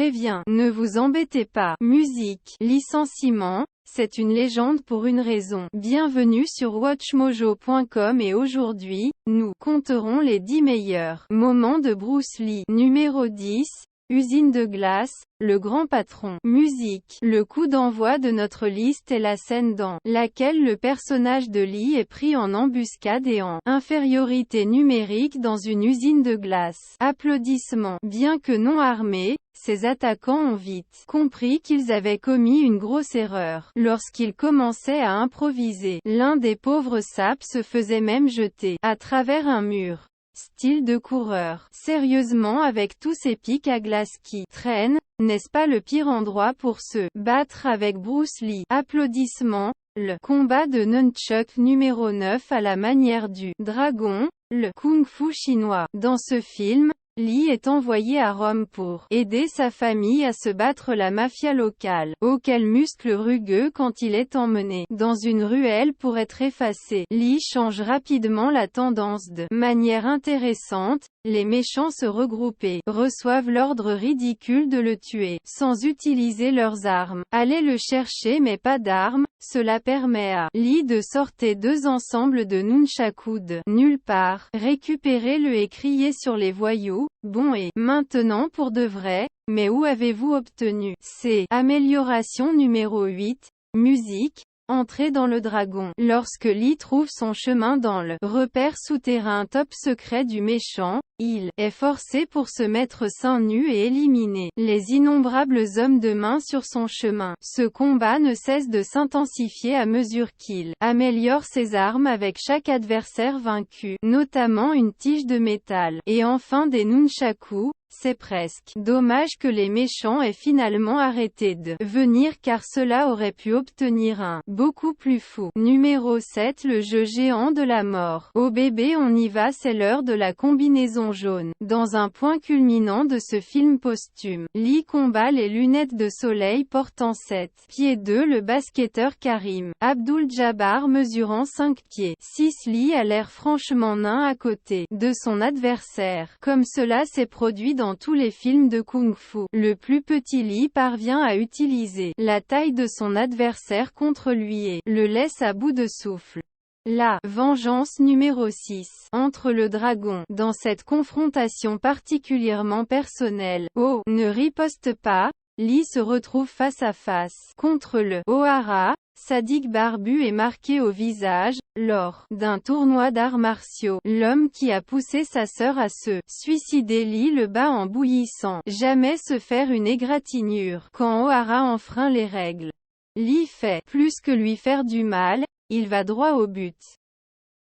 préviens, ne vous embêtez pas. Musique, licenciement, c'est une légende pour une raison. Bienvenue sur WatchMojo.com et aujourd'hui, nous compterons les 10 meilleurs moments de Bruce Lee. Numéro 10. Usine de glace, le grand patron. Musique. Le coup d'envoi de notre liste est la scène dans laquelle le personnage de Lee est pris en embuscade et en infériorité numérique dans une usine de glace. Applaudissements. Bien que non armés, ces attaquants ont vite compris qu'ils avaient commis une grosse erreur. Lorsqu'ils commençaient à improviser, l'un des pauvres sapes se faisait même jeter à travers un mur. Style de coureur. Sérieusement, avec tous ces pics à glace qui traînent, n'est-ce pas le pire endroit pour se battre avec Bruce Lee? Applaudissements. Le combat de Nunchuk numéro 9 à la manière du dragon, le kung-fu chinois. Dans ce film, Lee est envoyé à Rome pour aider sa famille à se battre la mafia locale. Oh quel muscle rugueux quand il est emmené dans une ruelle pour être effacé. Lee change rapidement la tendance de manière intéressante. Les méchants se regroupent et reçoivent l'ordre ridicule de le tuer, sans utiliser leurs armes. Allez le chercher mais pas d'armes, cela permet à Lee de sortir 2 ensembles de nunchaku de nulle part, récupérez-le et criez sur les voyous. Bon et maintenant pour de vrai, mais où avez-vous obtenu ces améliorations? Numéro 8. Musique. Entrer dans le dragon. Lorsque Lee trouve son chemin dans le repère souterrain top secret du méchant, il est forcé pour se mettre seins nus et éliminer les innombrables hommes de main sur son chemin. Ce combat ne cesse de s'intensifier à mesure qu'il améliore ses armes avec chaque adversaire vaincu, notamment une tige de métal, et enfin des nunchaku. C'est presque dommage que les méchants aient finalement arrêté de venir car cela aurait pu obtenir un beaucoup plus fou. Numéro 7. Le jeu géant de la mort. Oh bébé on y va, c'est l'heure de la combinaison jaune. Dans un point culminant de ce film posthume, Lee combat les lunettes de soleil portant 7 pieds 2 le basketteur Karim Abdul-Jabbar mesurant 5 pieds 6. Lee a l'air franchement nain à côté de son adversaire, comme cela s'est produit dans tous les films de kung-fu. Le plus petit Lee parvient à utiliser la taille de son adversaire contre lui et le laisse à bout de souffle. La vengeance numéro 6. Entre le dragon. Dans cette confrontation particulièrement personnelle, Oh ne riposte pas, Lee se retrouve face à face contre le Ohara, sadique barbu et marqué au visage, lors d'un tournoi d'arts martiaux. L'homme qui a poussé sa sœur à se suicider. Lee le bat en bouillissant. Jamais se faire une égratignure. Quand Ohara enfreint les règles, Lee fait plus que lui faire du mal, il va droit au but.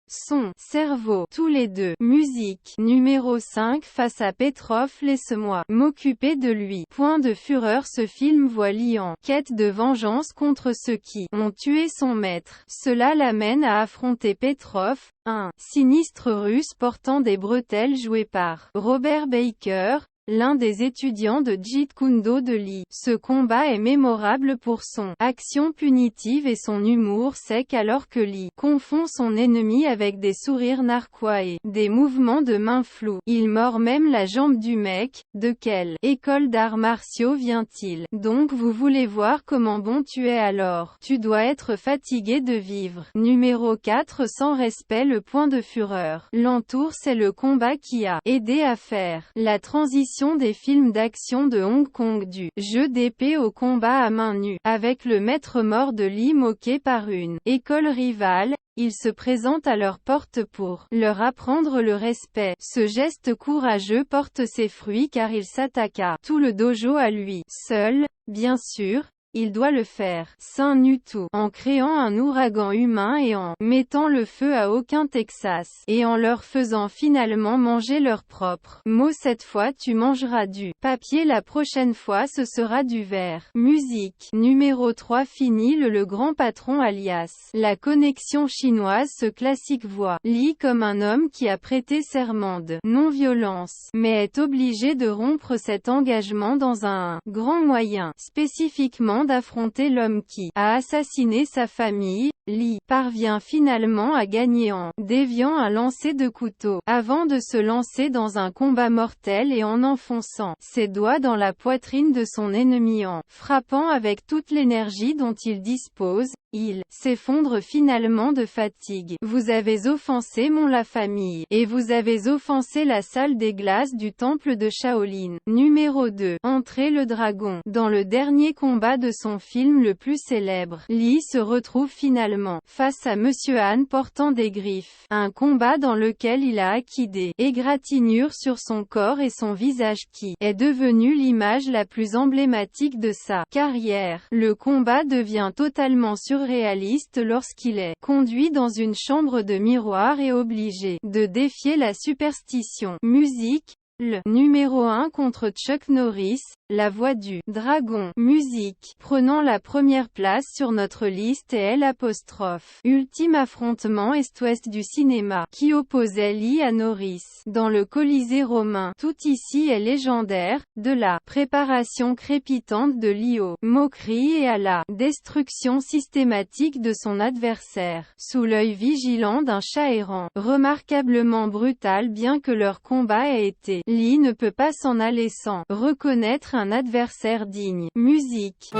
Son cerveau, tous les deux. Musique. Numéro 5. Face à Petrov, laisse-moi m'occuper de lui. Point de fureur. Ce film voit Lee en quête de vengeance contre ceux qui ont tué son maître. Cela l'amène à affronter Petrov, un sinistre russe portant des bretelles joué par Robert Baker, l'un des étudiants de Jeet Kune Do de Lee. Ce combat est mémorable pour son action punitive et son humour sec alors que Lee confond son ennemi avec des sourires narquois et des mouvements de main flous. Il mord même la jambe du mec. De quelle école d'arts martiaux vient-il? Donc vous voulez voir comment bon tu es alors? Tu dois être fatigué de vivre. Numéro 4. Sans respect. Le point de fureur l'entoure. C'est le combat qui a aidé à faire la transition des films d'action de Hong Kong du jeu d'épée au combat à main nue, avec le maître mort de Lee moqué par une école rivale. Il se présente à leur porte pour leur apprendre le respect. Ce geste courageux porte ses fruits car il s'attaque à tout le dojo à lui seul, bien sûr. Il doit le faire seins nus tout en créant un ouragan humain et en mettant le feu à aucun Texas et en leur faisant finalement manger leur propre mot. Cette fois tu mangeras du papier, la prochaine fois ce sera du verre. Musique. Numéro 3. Fini le grand patron alias la connexion chinoise. Ce classique voit Lee comme un homme qui a prêté serment de non-violence, mais est obligé de rompre cet engagement dans un grand moyen, spécifiquement d'affronter l'homme qui a assassiné sa famille, Lee parvient finalement à gagner en déviant un lancer de couteau, avant de se lancer dans un combat mortel et en enfonçant ses doigts dans la poitrine de son ennemi en frappant avec toute l'énergie dont il dispose. Il s'effondre finalement de fatigue. Vous avez offensé la famille, et vous avez offensé la salle des glaces du temple de Shaolin. Numéro 2. Entrer le dragon. Dans le dernier combat de son film le plus célèbre, Lee se retrouve finalement face à Monsieur Han portant des griffes. Un combat dans lequel il a acquis des égratignures sur son corps et son visage qui est devenu l'image la plus emblématique de sa carrière. Le combat devient totalement surréaliste lorsqu'il est conduit dans une chambre de miroir et obligé de défier la superstition. Musique. Le numéro 1 contre Chuck Norris, La Voix du Dragon. Musique. Prenant la première place sur notre liste est l'apostrophe. Ultime affrontement est-ouest du cinéma, qui opposait Lee à Norris. Dans le Colisée romain, tout ici est légendaire, de la préparation crépitante de Lee aux moqueries et à la destruction systématique de son adversaire, sous l'œil vigilant d'un chat errant. Remarquablement brutal bien que leur combat ait été. Lee ne peut pas s'en aller sans reconnaître un adversaire digne. Musique.